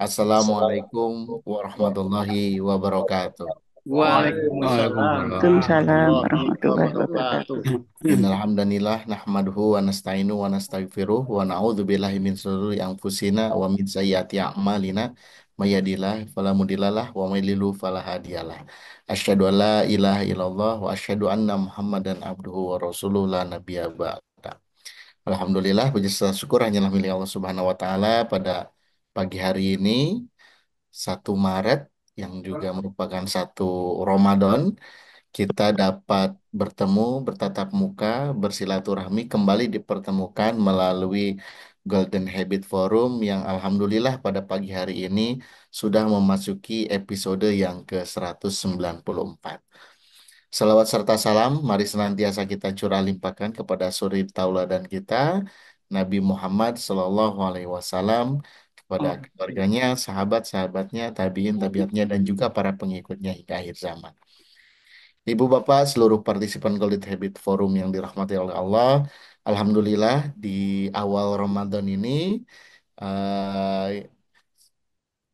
Assalamualaikum warahmatullahi wabarakatuh. Waalaikumsalam Waalaikumsalam warahmatullahi warahmatullahi wabarakatuh. wabarakatuh. Innal hamdanillah nahmaduhu wa nasta'inu wa nastaghfiruh wa na'udzu billahi min shururi anfusina wa min sayyiati a'malina may yahdihillahu fala mudhillalah wa may yudhlil fala hadiyalah. Asyhadu an la ilaha illallah wa asyhadu anna Muhammadan abduhu wa rasuluhu la nabiyya ba'da. Alhamdulillah puji serta syukur hanyalah milik Allah Subhanahu wa taala pada pagi hari ini 1 Maret yang juga merupakan satu Ramadan, kita dapat bertemu, bertatap muka, bersilaturahmi, kembali dipertemukan melalui Golden Habit Forum yang alhamdulillah pada pagi hari ini sudah memasuki episode yang ke-194. Salawat serta salam, mari senantiasa kita curah limpahkan kepada suri tauladan kita, Nabi Muhammad Sallallahu Alaihi Wasallam, kepada keluarganya, sahabat-sahabatnya, tabiin, tabiatnya, dan juga para pengikutnya hingga akhir zaman. Ibu bapak, seluruh partisipan Golden Habit Forum yang dirahmati oleh Allah, alhamdulillah di awal Ramadan ini eh,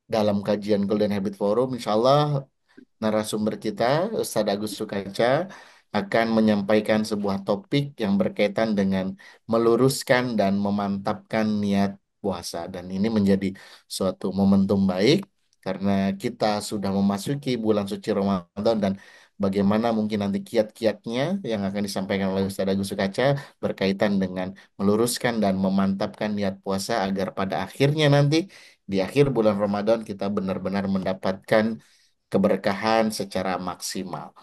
dalam kajian Golden Habit Forum, insya Allah narasumber kita, Ustadz Agus Sukaca, akan menyampaikan sebuah topik yang berkaitan dengan meluruskan dan memantapkan niat puasa. Dan ini menjadi suatu momentum baik karena kita sudah memasuki bulan suci Ramadan dan bagaimana mungkin nanti kiat-kiatnya yang akan disampaikan oleh Ustadz Agus Sukaca berkaitan dengan meluruskan dan memantapkan niat puasa agar pada akhirnya nanti di akhir bulan Ramadan kita benar-benar mendapatkan keberkahan secara maksimal.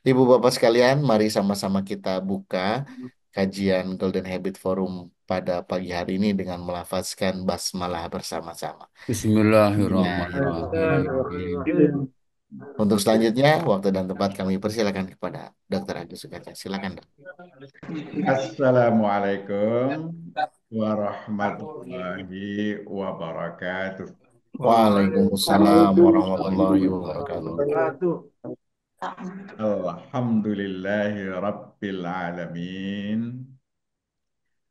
Ibu bapak sekalian, mari sama-sama kita buka kajian Golden Habit Forum pada pagi hari ini dengan melafazkan basmalah bersama-sama. Bismillahirrahmanirrahim. Bismillahirrahmanirrahim. Untuk selanjutnya, waktu dan tempat kami persilakan kepada Dr. Agus Sukaca. Silakan, Dok. Assalamualaikum warahmatullahi wabarakatuh. Waalaikumsalam warahmatullahi wabarakatuh. Wabarakatuh. Alhamdulillahi rabbil alamin.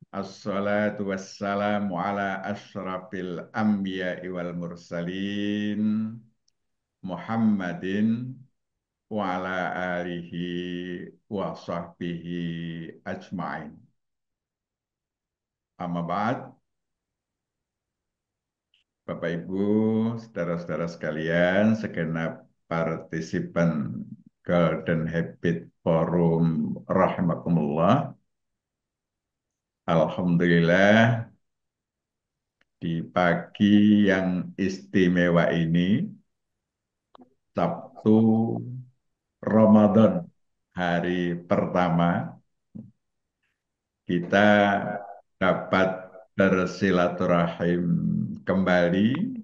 Assalatu wassalamu ala asyrafil anbiya'i wal mursalin Muhammadin wa ala alihi wa sahbihi ajma'in. Amma ba'd. Bapak Ibu, saudara-saudara sekalian, segenap partisipan Golden Habit Forum rahimakumullah. Alhamdulillah di pagi yang istimewa ini, Sabtu Ramadan, hari pertama, kita dapat bersilaturahim kembali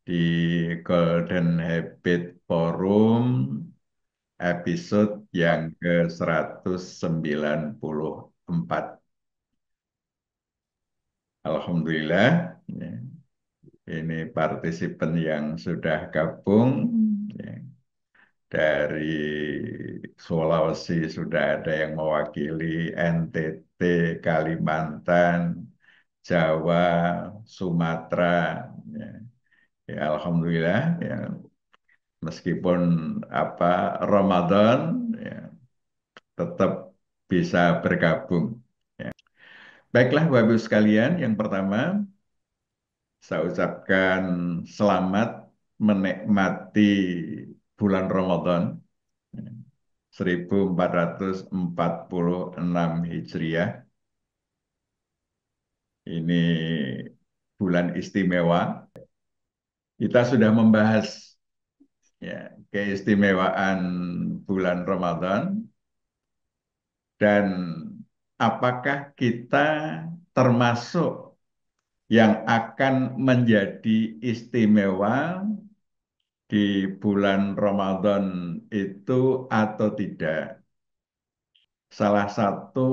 di Golden Habit Forum episode yang ke-194. Alhamdulillah, ya, ini partisipan yang sudah gabung, ya, dari Sulawesi sudah ada yang mewakili, NTT, Kalimantan, Jawa, Sumatera, ya. Ya, Alhamdulillah, ya, meskipun apa Ramadan, ya, tetap bisa bergabung. Ya. Baiklah, Bapak Ibu sekalian, yang pertama saya ucapkan selamat menikmati bulan Ramadan, ya, 1446 Hijriah. Ini bulan istimewa. Kita sudah membahas, ya, keistimewaan bulan Ramadan dan apakah kita termasuk yang akan menjadi istimewa di bulan Ramadan itu atau tidak. Salah satu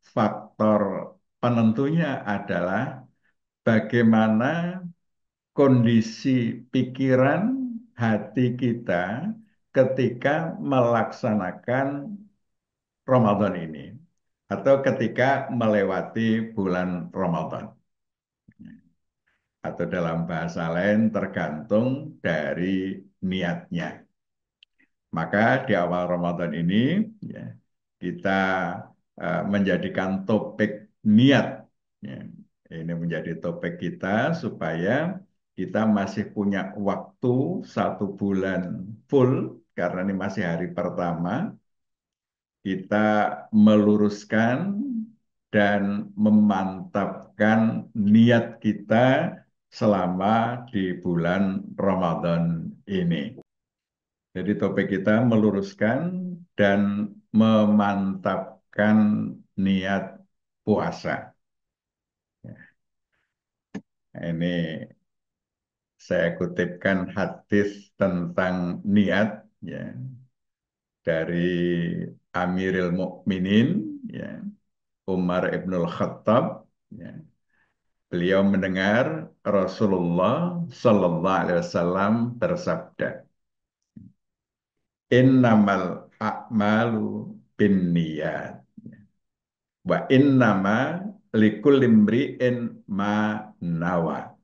faktor penentunya adalah bagaimana kondisi pikiran hati kita ketika melaksanakan Ramadan ini atau ketika melewati bulan Ramadan. atau dalam bahasa lain tergantung dari niatnya. Maka di awal Ramadan ini ya, kita menjadikan topik niat. Ya. Ini menjadi topik kita supaya kita masih punya waktu 1 bulan full karena ini masih hari pertama. Kita meluruskan dan memantapkan niat kita selama di bulan Ramadan ini. Jadi topik kita meluruskan dan memantapkan niat puasa. Ini saya kutipkan hadis tentang niat ya dari Amirul Mukminin ya Umar Ibnul Khattab ya. Beliau mendengar Rasulullah Sallallahu Alaihi Wasallam bersabda, Innamal a'malu binniyat wa innama likulli imri'in ma nawa.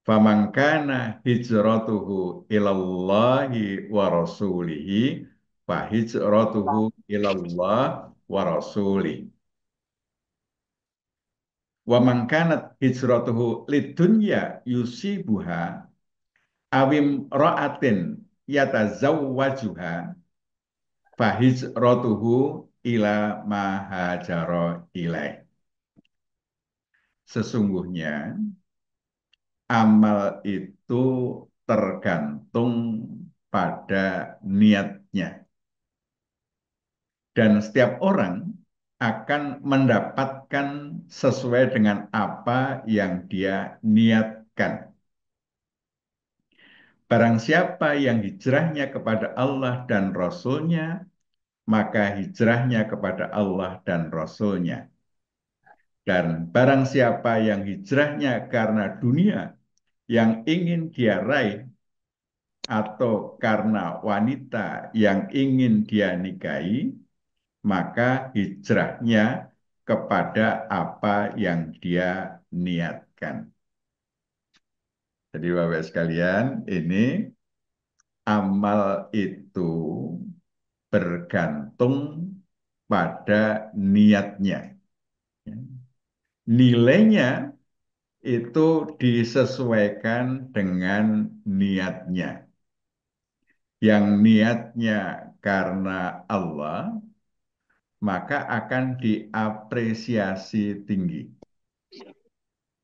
Faman kana hijratuhu ilallahi wa rasulihi fa hijratuhu ilallah wa rasulih. Wa man kanat hijratuhu lidunya yusibuha awim ra'atin yatazawwajuha fa hijratuhu ila ma hajara ilaih. Sesungguhnya amal itu tergantung pada niatnya. Dan setiap orang akan mendapatkan sesuai dengan apa yang dia niatkan. Barang siapa yang hijrahnya kepada Allah dan Rasul-Nya, maka hijrahnya kepada Allah dan Rasul-Nya. Dan barang siapa yang hijrahnya karena dunia yang ingin dia raih, atau karena wanita yang ingin dia nikahi, maka hijrahnya kepada apa yang dia niatkan. Jadi Bapak sekalian, ini amal itu bergantung pada niatnya. Nilainya itu disesuaikan dengan niatnya. Yang niatnya karena Allah, maka akan diapresiasi tinggi.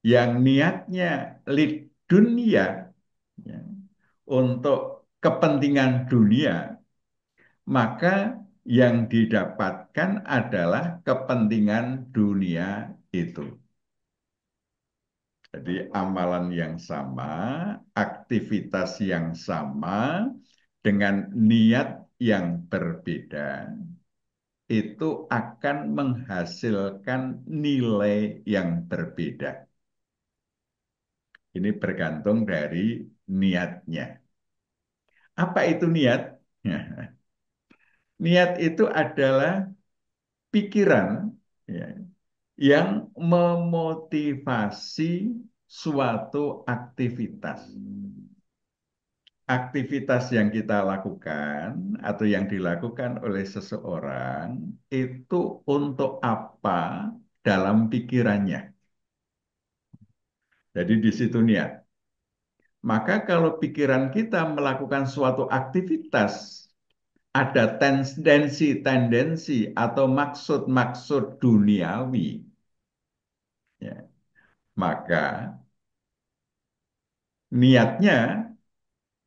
Yang niatnya lid dunia, ya, untuk kepentingan dunia, maka yang didapatkan adalah kepentingan dunia itu. Jadi amalan yang sama, aktivitas yang sama, dengan niat yang berbeda, itu akan menghasilkan nilai yang berbeda. Ini bergantung dari niatnya. Apa itu niat? Niat itu adalah pikiran ya, yang memotivasi suatu aktivitas. Aktivitas yang kita lakukan atau yang dilakukan oleh seseorang itu untuk apa dalam pikirannya. Jadi di situ niat. Maka kalau pikiran kita melakukan suatu aktivitas, ada tendensi atau maksud-maksud duniawi, ya, maka niatnya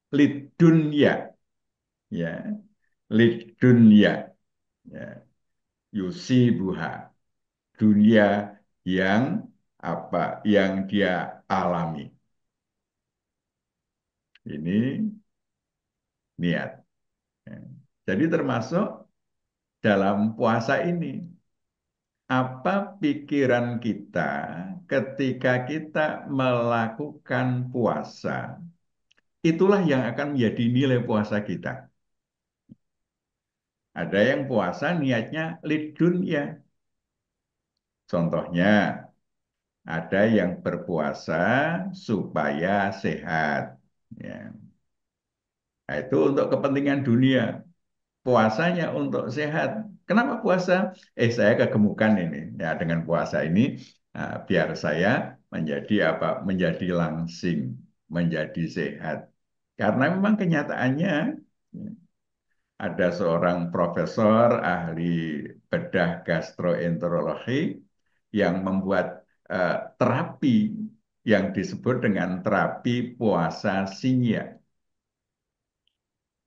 lid dunya, ya, lid dunya, ya, yusibuha, dunia yang apa yang dia alami. Ini niat. Ya. Jadi termasuk dalam puasa ini, apa pikiran kita ketika kita melakukan puasa, itulah yang akan menjadi nilai puasa kita. Ada yang puasa niatnya lid dunya. Contohnya, Ada yang berpuasa supaya sehat. Ya. Nah, itu untuk kepentingan dunia. Puasanya untuk sehat. Kenapa puasa? Saya kegemukan ini. Ya, dengan puasa ini, biar saya menjadi apa? Menjadi langsing, menjadi sehat. Karena memang kenyataannya ada seorang profesor ahli bedah gastroenterologi yang membuat terapi yang disebut dengan terapi puasa sinyal.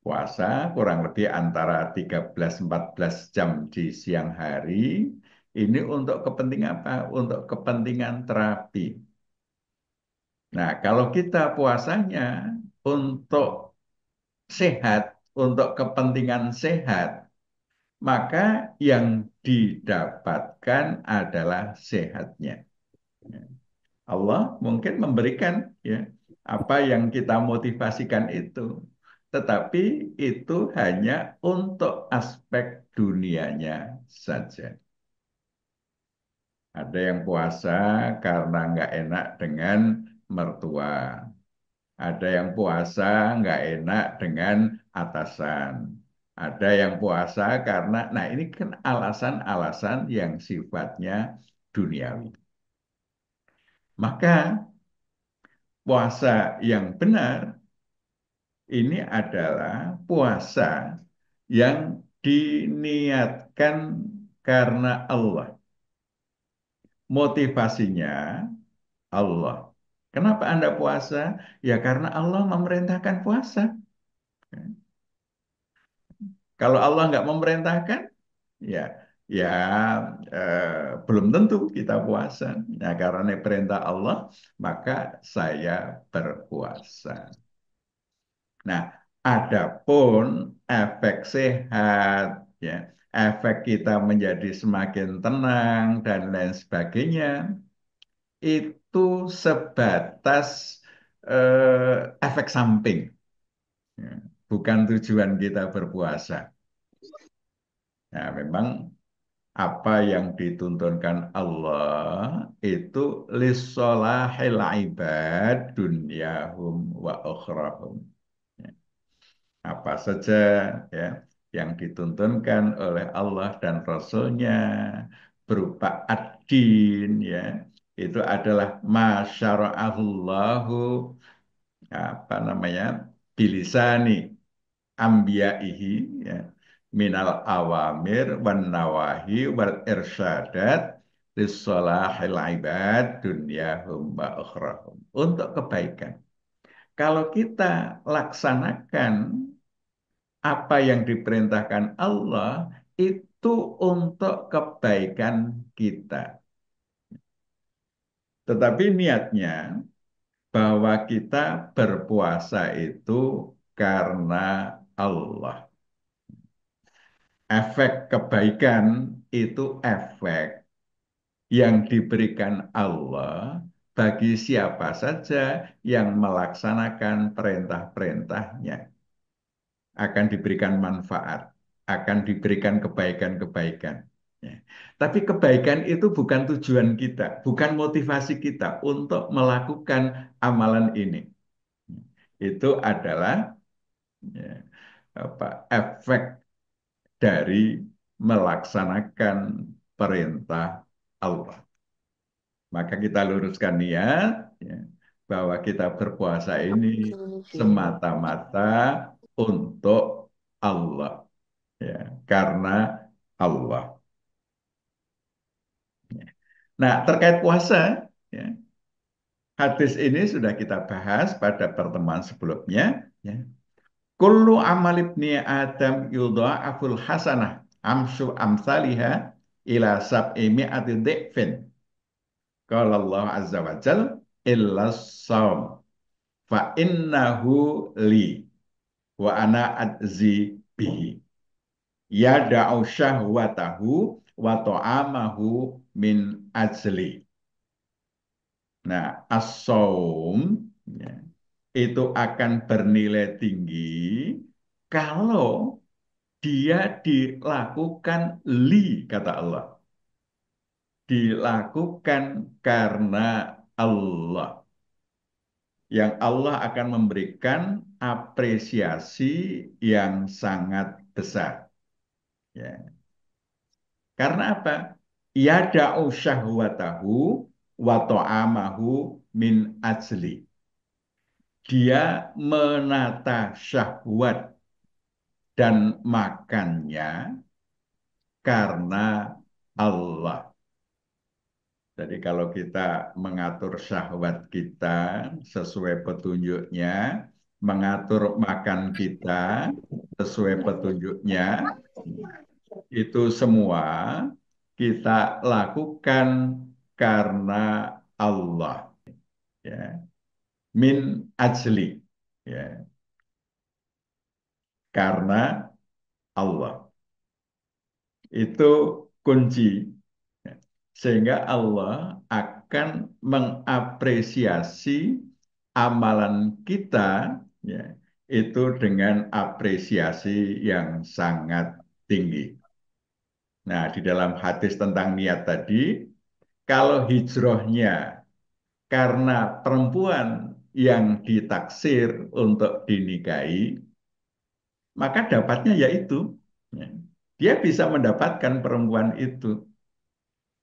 Puasa kurang lebih antara 13-14 jam di siang hari. Ini untuk kepentingan apa? Untuk kepentingan terapi. Nah, kalau kita puasanya untuk sehat, untuk kepentingan sehat, maka yang didapatkan adalah sehatnya. Allah mungkin memberikan ya apa yang kita motivasikan itu, tetapi itu hanya untuk aspek dunianya saja. Ada yang puasa karena nggak enak dengan mertua. Ada yang puasa nggak enak dengan atasan. Ada yang puasa karena, nah ini kan alasan-alasan yang sifatnya duniawi. Maka puasa yang benar ini adalah puasa yang diniatkan karena Allah. Motivasinya Allah. Kenapa Anda puasa? Ya karena Allah memerintahkan puasa. Kalau Allah nggak memerintahkan, ya, ya belum tentu kita puasa. Nah, karena perintah Allah, maka saya berpuasa. Nah, adapun efek sehat, ya, efek kita menjadi semakin tenang dan lain sebagainya, itu sebatas efek samping, ya, bukan tujuan kita berpuasa. Nah, memang apa yang dituntunkan Allah itu lissolahil ibad dunyahum wa ukhrahum. Apa saja ya yang dituntunkan oleh Allah dan Rasul-Nya berupa ad-din ya itu adalah masyara'ahullahu apa namanya bilisani ambiyaihi ya minal awamir wan nawahi wal irsyadat lissolahil ibad dunyahum wa ukhrahum untuk kebaikan. Kalau kita laksanakan apa yang diperintahkan Allah itu untuk kebaikan kita. Tetapi niatnya bahwa kita berpuasa itu karena Allah. Efek kebaikan itu efek yang diberikan Allah bagi siapa saja yang melaksanakan perintah-perintahnya. Akan diberikan manfaat, akan diberikan kebaikan-kebaikan. Ya. Tapi kebaikan itu bukan tujuan kita, bukan motivasi kita untuk melakukan amalan ini. Itu adalah ya, efek dari melaksanakan perintah Allah. Maka kita luruskan niat ya, bahwa kita berpuasa ini semata-mata untuk Allah. Ya, karena Allah. Nah, terkait puasa, ya, hadis ini sudah kita bahas pada pertemuan sebelumnya. Ya. Kullu amal ibni Adam yudha'aful hasanah amsu amsaliha ila sab'i mi'ati dhi'fin. Qala Allah azza wa jal illa saum fa innahu li wa ana adzi bihi. Yada'u syahwatahu wa ta'amahu min ajli. Nah, as-saum ya, itu akan bernilai tinggi kalau dia dilakukan li, kata Allah. dilakukan karena Allah. Yang Allah akan memberikan apresiasi yang sangat besar. Ya. Karena apa? Yada'u syahwatahu wa ta'amahu min ajli. Dia menata syahwat dan makannya karena Allah. Jadi kalau kita mengatur syahwat kita sesuai petunjuknya, mengatur makan kita sesuai petunjuknya, itu semua kita lakukan karena Allah, ya. Min ajli, ya, karena Allah. Itu kunci. Sehingga Allah akan mengapresiasi amalan kita, ya, itu dengan apresiasi yang sangat tinggi. Nah, di dalam hadis tentang niat tadi, kalau hijrahnya karena perempuan yang ditaksir untuk dinikahi, maka dapatnya yaitu, ya, dia bisa mendapatkan perempuan itu.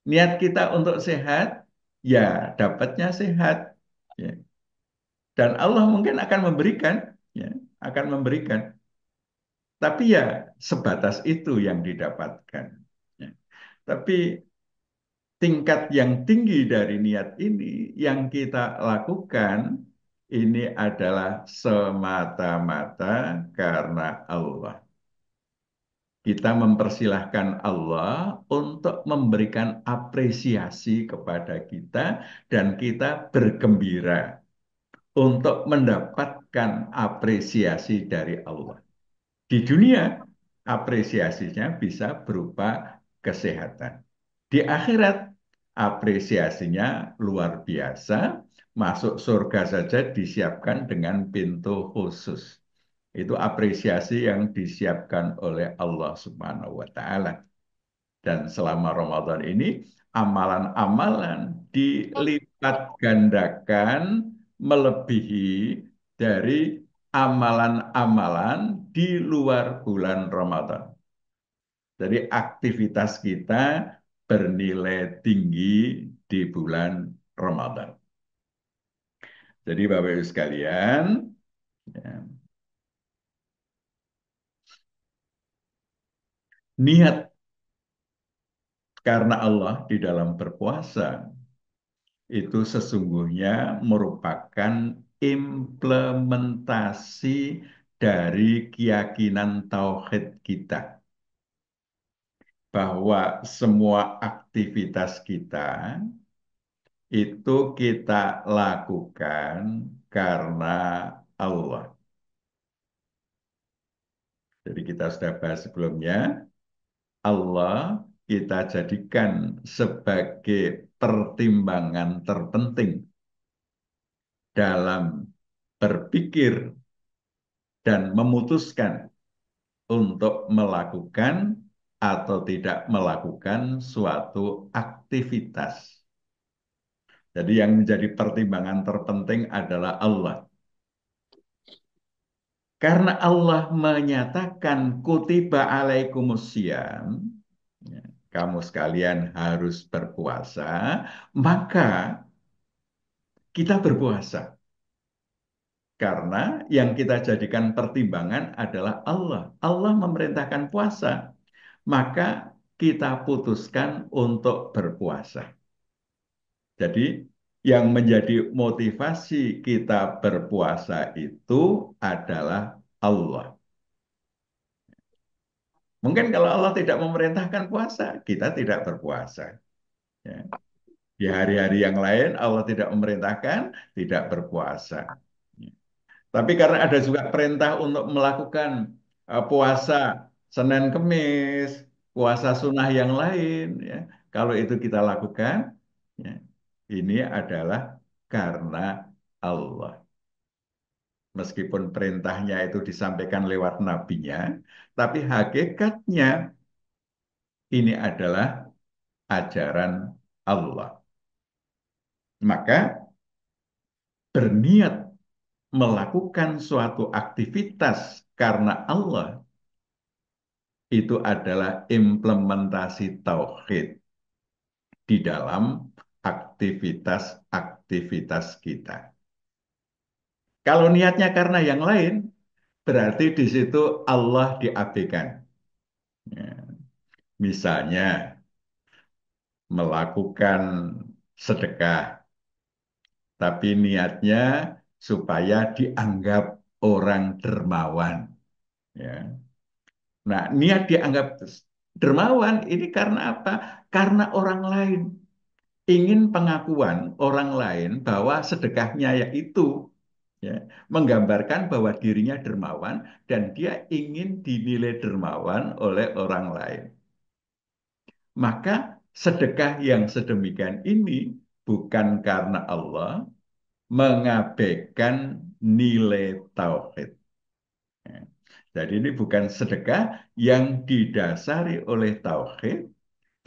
Niat kita untuk sehat, ya dapatnya sehat. Ya. Dan Allah mungkin akan memberikan, ya, akan memberikan. Tapi ya sebatas itu yang didapatkan. Ya. Tapi tingkat yang tinggi dari niat ini yang kita lakukan ini adalah semata-mata karena Allah. Kita mempersilahkan Allah untuk memberikan apresiasi kepada kita dan kita bergembira untuk mendapatkan apresiasi dari Allah. Di dunia, apresiasinya bisa berupa kesehatan. Di akhirat, apresiasinya luar biasa. Masuk surga saja disiapkan dengan pintu khusus. Itu apresiasi yang disiapkan oleh Allah Subhanahu wa Ta'ala. Dan selama Ramadan ini, amalan-amalan dilipat gandakan melebihi dari amalan-amalan di luar bulan Ramadan. Jadi aktivitas kita bernilai tinggi di bulan Ramadan. Jadi Bapak Ibu sekalian, ya, niat karena Allah di dalam berpuasa itu sesungguhnya merupakan implementasi dari keyakinan tauhid kita bahwa semua aktivitas kita itu kita lakukan karena Allah. Jadi kita sudah bahas sebelumnya, Allah kita jadikan sebagai pertimbangan terpenting dalam berpikir dan memutuskan untuk melakukan atau tidak melakukan suatu aktivitas. Jadi yang menjadi pertimbangan terpenting adalah Allah. Karena Allah menyatakan kutiba alaikumusiyam, ya, kamu sekalian harus berpuasa, maka kita berpuasa. Karena yang kita jadikan pertimbangan adalah Allah. Allah memerintahkan puasa, maka kita putuskan untuk berpuasa. Jadi yang menjadi motivasi kita berpuasa itu adalah Allah. Mungkin kalau Allah tidak memerintahkan puasa, kita tidak berpuasa. Ya. Di hari-hari yang lain Allah tidak memerintahkan, tidak berpuasa. Ya. Tapi karena ada juga perintah untuk melakukan puasa Senin Kemis, puasa sunnah yang lain, ya. Kalau itu kita lakukan, ya, ini adalah karena Allah. Meskipun perintahnya itu disampaikan lewat nabinya, tapi hakikatnya ini adalah ajaran Allah. Maka berniat melakukan suatu aktivitas karena Allah itu adalah implementasi tauhid di dalam aktivitas-aktivitas kita. Kalau niatnya karena yang lain, berarti di situ Allah diabaikan. Ya. Misalnya melakukan sedekah, tapi niatnya supaya dianggap orang dermawan. Ya. Nah, niat dianggap dermawan ini karena apa? Karena orang lain ingin pengakuan orang lain bahwa sedekahnya yaitu ya, menggambarkan bahwa dirinya dermawan dan dia ingin dinilai dermawan oleh orang lain. Maka sedekah yang sedemikian ini bukan karena Allah mengabaikan nilai tauhid. Ya. Jadi ini bukan sedekah yang didasari oleh tauhid,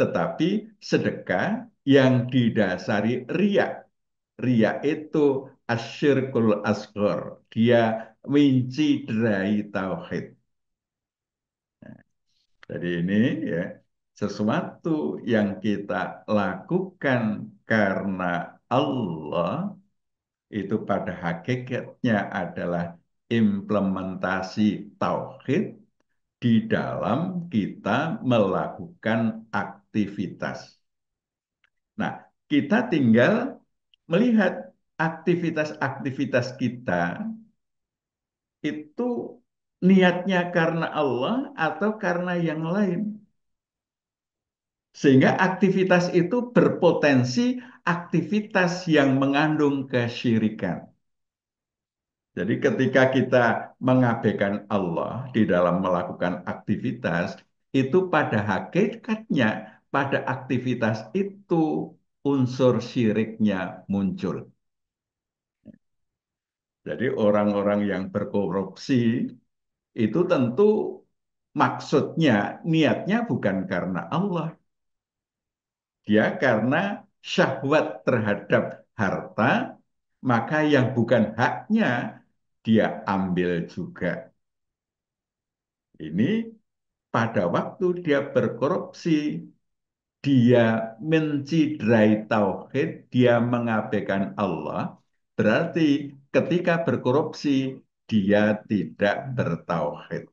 tetapi sedekah yang didasari riya. Ria itu asyirkul asghar. Dia mencidrai tauhid. Jadi ini ya sesuatu yang kita lakukan karena Allah itu pada hakikatnya adalah implementasi tauhid di dalam kita melakukan aktivitas. Nah, kita tinggal melihat aktivitas-aktivitas kita itu niatnya karena Allah atau karena yang lain. Sehingga aktivitas itu berpotensi aktivitas yang mengandung kesyirikan. Jadi ketika kita mengabaikan Allah di dalam melakukan aktivitas, itu pada hakikatnya pada aktivitas itu unsur syiriknya muncul. Jadi orang-orang yang berkorupsi itu tentu maksudnya, niatnya bukan karena Allah. Dia karena syahwat terhadap harta, maka yang bukan haknya dia ambil juga. Ini pada waktu dia berkorupsi, dia mencidrai tauhid, dia mengabaikan Allah, berarti ketika berkorupsi, dia tidak bertauhid.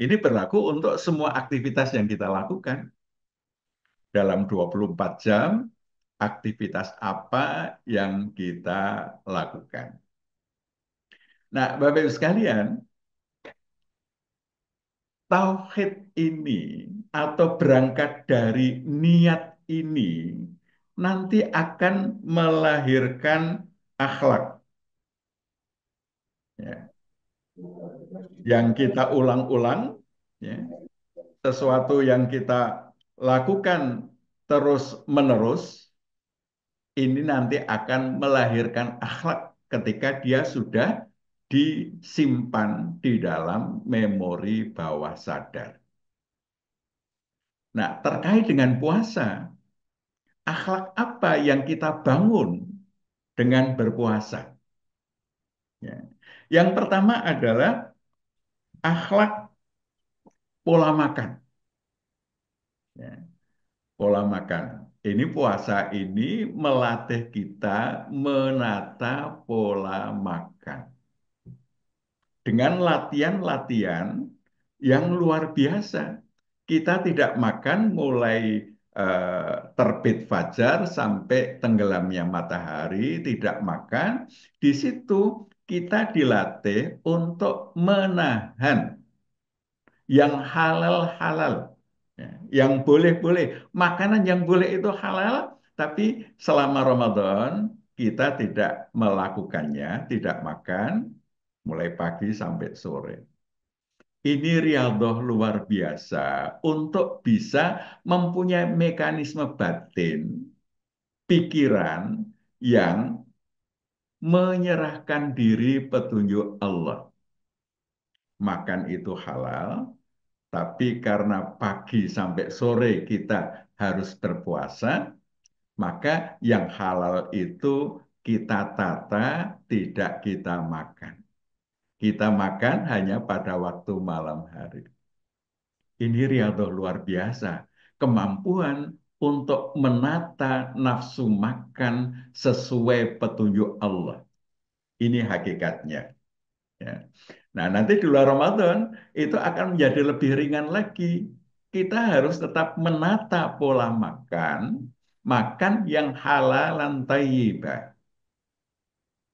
Ini berlaku untuk semua aktivitas yang kita lakukan. Dalam 24 jam, aktivitas apa yang kita lakukan. Nah, Bapak Ibu sekalian, tauhid ini atau berangkat dari niat ini nanti akan melahirkan akhlak. Ya. Yang kita ulang-ulang, ya, sesuatu yang kita lakukan terus-menerus, ini nanti akan melahirkan akhlak ketika dia sudah disimpan di dalam memori bawah sadar. Nah, terkait dengan puasa, akhlak apa yang kita bangun dengan berpuasa? Ya. Yang pertama adalah akhlak pola makan. Ya. Pola makan. Ini puasa ini melatih kita menata pola makan. Dengan latihan-latihan yang luar biasa. Kita tidak makan mulai terbit fajar sampai tenggelamnya matahari, tidak makan. Di situ kita dilatih untuk menahan yang halal-halal, ya, yang boleh-boleh. Makanan yang boleh itu halal, tapi selama Ramadan kita tidak melakukannya, tidak makan, mulai pagi sampai sore. Ini riyadhah luar biasa untuk bisa mempunyai mekanisme batin, pikiran yang menyerahkan diri petunjuk Allah. Makan itu halal, tapi karena pagi sampai sore kita harus berpuasa, maka yang halal itu kita tata, tidak kita makan. Kita makan hanya pada waktu malam hari. Ini riyadhah luar biasa. Kemampuan untuk menata nafsu makan sesuai petunjuk Allah. Ini hakikatnya. Ya. Nah, nanti di luar Ramadan itu akan menjadi lebih ringan lagi. Kita harus tetap menata pola makan, makan yang halal dan thayyibah.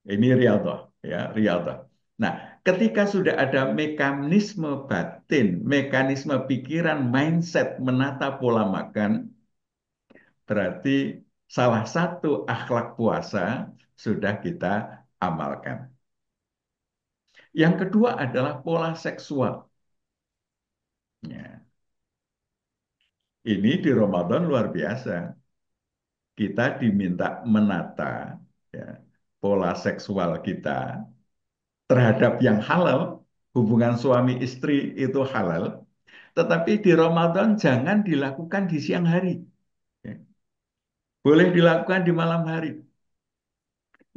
Ini riyadhah, ya, riyadhah. Nah, ketika sudah ada mekanisme batin, mekanisme pikiran, mindset menata pola makan, berarti salah satu akhlak puasa sudah kita amalkan. Yang kedua adalah pola seksual. Ya. Ini di Ramadan luar biasa. Kita diminta menata ya, pola seksual kita terhadap yang halal, hubungan suami istri itu halal, tetapi di Ramadan jangan dilakukan di siang hari. Ya. Boleh dilakukan di malam hari.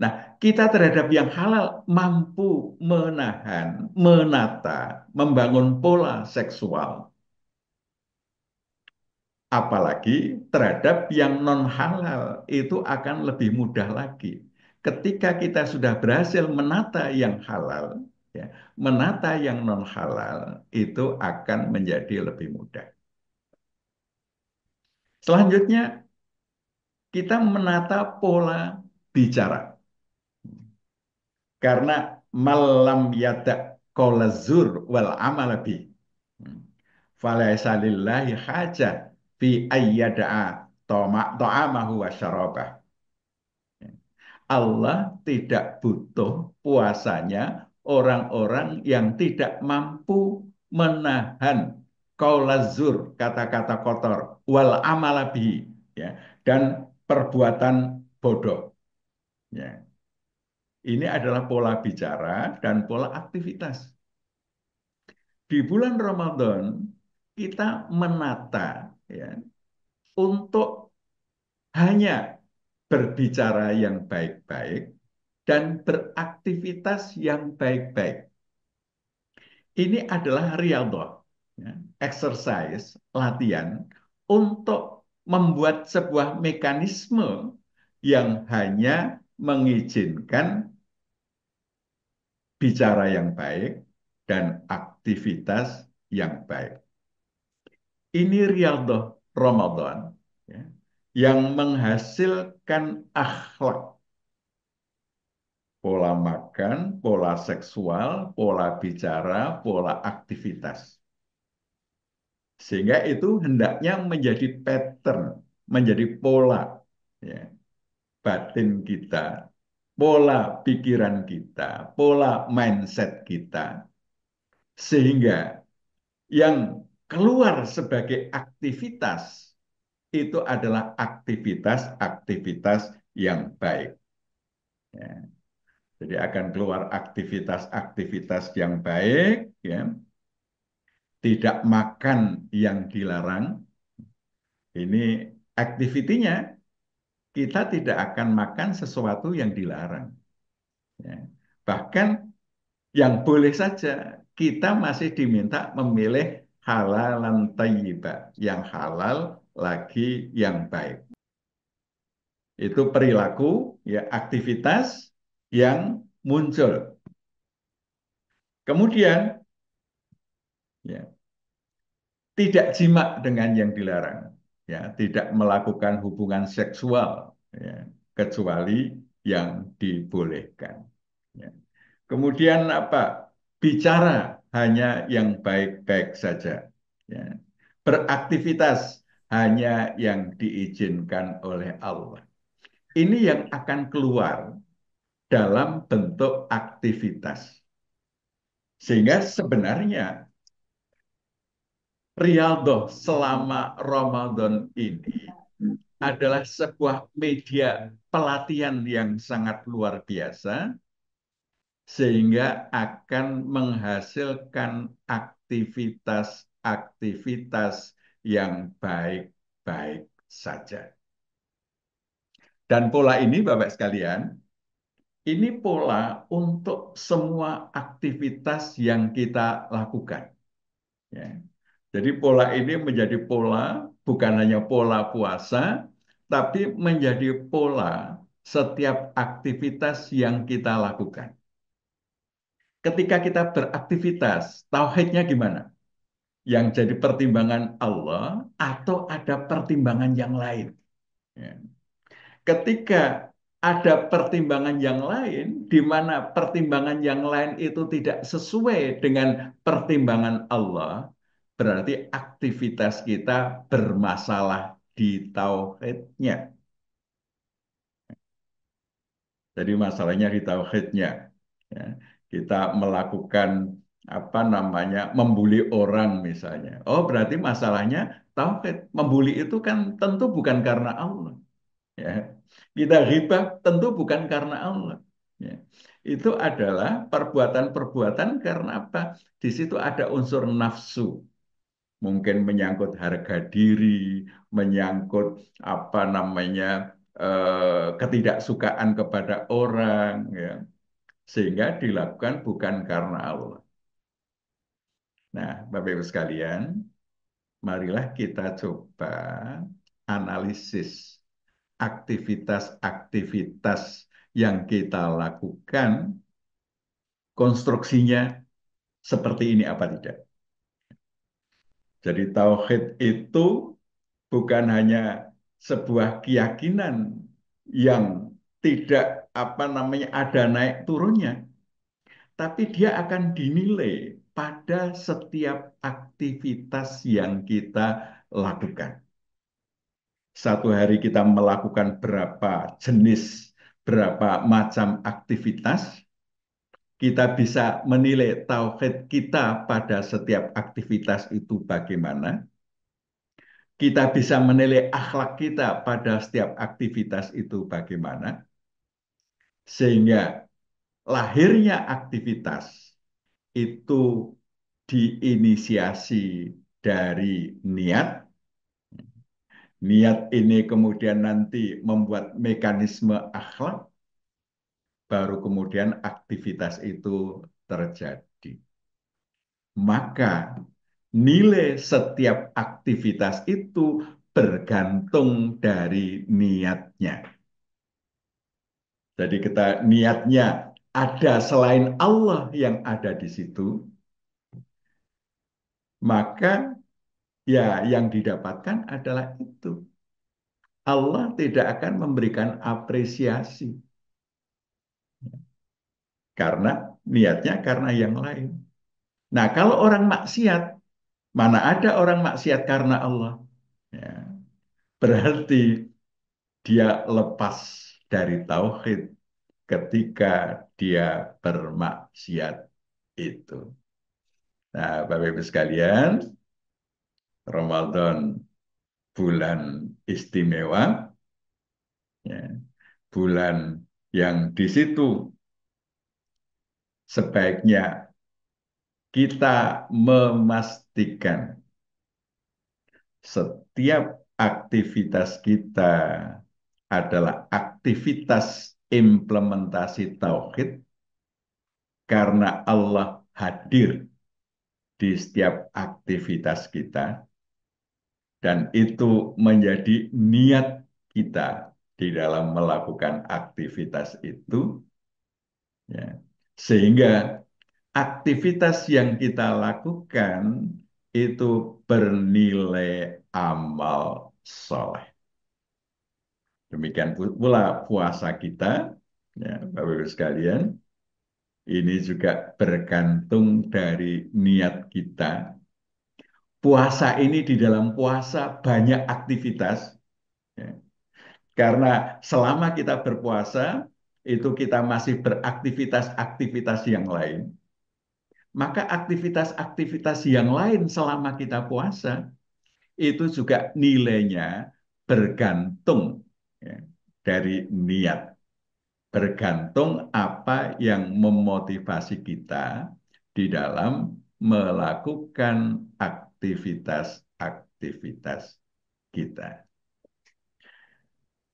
Nah, kita terhadap yang halal mampu menahan, menata, membangun pola seksual. Apalagi terhadap yang non halal itu akan lebih mudah lagi. Ketika kita sudah berhasil menata yang halal, ya, menata yang non halal itu akan menjadi lebih mudah. Selanjutnya kita menata pola bicara. Karena malam yada kolazur wal amalabi. Falaisa lillahi hajah fi ayyada'a ta'amahu wa syarabah. Allah tidak butuh puasanya orang-orang yang tidak mampu menahan qaulazur, kata-kata kotor, wal amalabi, ya, dan perbuatan bodoh. Ya. Ini adalah pola bicara dan pola aktivitas. Di bulan Ramadan kita menata ya untuk hanya berbicara yang baik-baik dan beraktivitas yang baik-baik. Ini adalah riyadhah, ya, exercise, latihan untuk membuat sebuah mekanisme yang hanya mengizinkan bicara yang baik dan aktivitas yang baik. Ini riyadhah Ramadan, ya, yang menghasilkan akhlak, pola makan, pola seksual, pola bicara, pola aktivitas. Sehingga itu hendaknya menjadi pattern, menjadi pola ya, batin kita, pola pikiran kita, pola mindset kita. Sehingga yang keluar sebagai aktivitas itu adalah aktivitas-aktivitas yang baik. Ya. Jadi akan keluar aktivitas-aktivitas yang baik, ya. Tidak makan yang dilarang. Ini aktivitinya kita tidak akan makan sesuatu yang dilarang. Ya. Bahkan yang boleh saja kita masih diminta memilih halal dan thayyibah, yang halal lagi yang baik. Itu perilaku, ya, aktivitas yang muncul. Kemudian, ya, tidak jima dengan yang dilarang, ya, tidak melakukan hubungan seksual, ya, kecuali yang dibolehkan. Ya. Kemudian apa? Bicara hanya yang baik-baik saja. Ya. Beraktivitas hanya yang diizinkan oleh Allah. Ini yang akan keluar dalam bentuk aktivitas. Sehingga sebenarnya riyadhah selama Ramadan ini adalah sebuah media pelatihan yang sangat luar biasa sehingga akan menghasilkan aktivitas-aktivitas yang baik-baik saja. Dan pola ini, Bapak sekalian, ini pola untuk semua aktivitas yang kita lakukan. Ya. Jadi pola ini menjadi pola, bukan hanya pola puasa, tapi menjadi pola setiap aktivitas yang kita lakukan. Ketika kita beraktivitas, tauhidnya gimana? Yang jadi pertimbangan Allah atau ada pertimbangan yang lain? Ya. Ketika ada pertimbangan yang lain, di mana pertimbangan yang lain itu tidak sesuai dengan pertimbangan Allah, berarti aktivitas kita bermasalah di tauhidnya. Jadi masalahnya di tauhidnya. Ya. Kita melakukan apa namanya membuli orang misalnya. Oh, berarti masalahnya tauhid. Membuli itu kan tentu bukan karena Allah. Ya. Kita ghibah tentu bukan karena Allah. Ya. Itu adalah perbuatan-perbuatan karena apa? Di situ ada unsur nafsu. Mungkin menyangkut harga diri, menyangkut apa namanya ketidaksukaan kepada orang, ya. Sehingga dilakukan bukan karena Allah. Nah, Bapak Ibu sekalian, marilah kita coba analisis aktivitas-aktivitas yang kita lakukan, konstruksinya seperti ini apa tidak. Jadi tauhid itu bukan hanya sebuah keyakinan yang tidak apa namanya ada naik turunnya, tapi dia akan dinilai pada setiap aktivitas yang kita lakukan. Satu hari kita melakukan berapa jenis, berapa macam aktivitas, kita bisa menilai tauhid kita pada setiap aktivitas itu bagaimana. Kita bisa menilai akhlak kita pada setiap aktivitas itu bagaimana. Sehingga lahirnya aktivitas itu diinisiasi dari niat. Niat ini kemudian nanti membuat mekanisme akhlak, baru kemudian aktivitas itu terjadi. Maka nilai setiap aktivitas itu bergantung dari niatnya. Jadi kita niatnya ada selain Allah yang ada di situ, maka ya yang didapatkan adalah itu. Allah tidak akan memberikan apresiasi karena niatnya karena yang lain. Nah, kalau orang maksiat, mana ada orang maksiat karena Allah? Ya, berarti dia lepas dari tauhid ketika dia bermaksiat itu. Nah, Bapak Ibu sekalian, Ramadan bulan istimewa, ya, bulan yang di situ sebaiknya kita memastikan setiap aktivitas kita adalah aktivitas implementasi tauhid karena Allah hadir di setiap aktivitas kita dan itu menjadi niat kita di dalam melakukan aktivitas itu, ya. Sehingga aktivitas yang kita lakukan itu bernilai amal soleh. Demikian pula puasa kita, ya, Bapak Ibu sekalian, ini juga bergantung dari niat kita. Puasa ini di dalam puasa banyak aktivitas, ya. Karena selama kita berpuasa, itu kita masih beraktivitas-aktivitas yang lain. Maka aktivitas-aktivitas yang lain selama kita puasa, itu juga nilainya bergantung, ya, dari niat. Bergantung apa yang memotivasi kita di dalam melakukan aktivitas-aktivitas kita.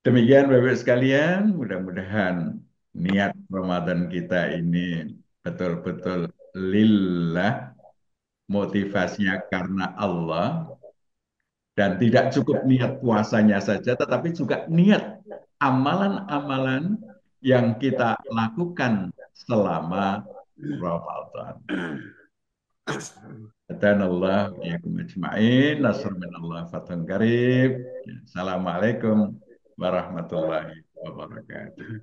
Demikian Bapak sekalian, mudah-mudahan niat Ramadan kita ini betul-betul lillah, motivasinya karena Allah, dan tidak cukup niat puasanya saja, tetapi juga niat amalan-amalan yang kita lakukan selama Ramadan. Hadanallah wa iyyakum ajma'in. Nasr minallah fathun qarib. Assalamualaikum warahmatullahi wabarakatuh.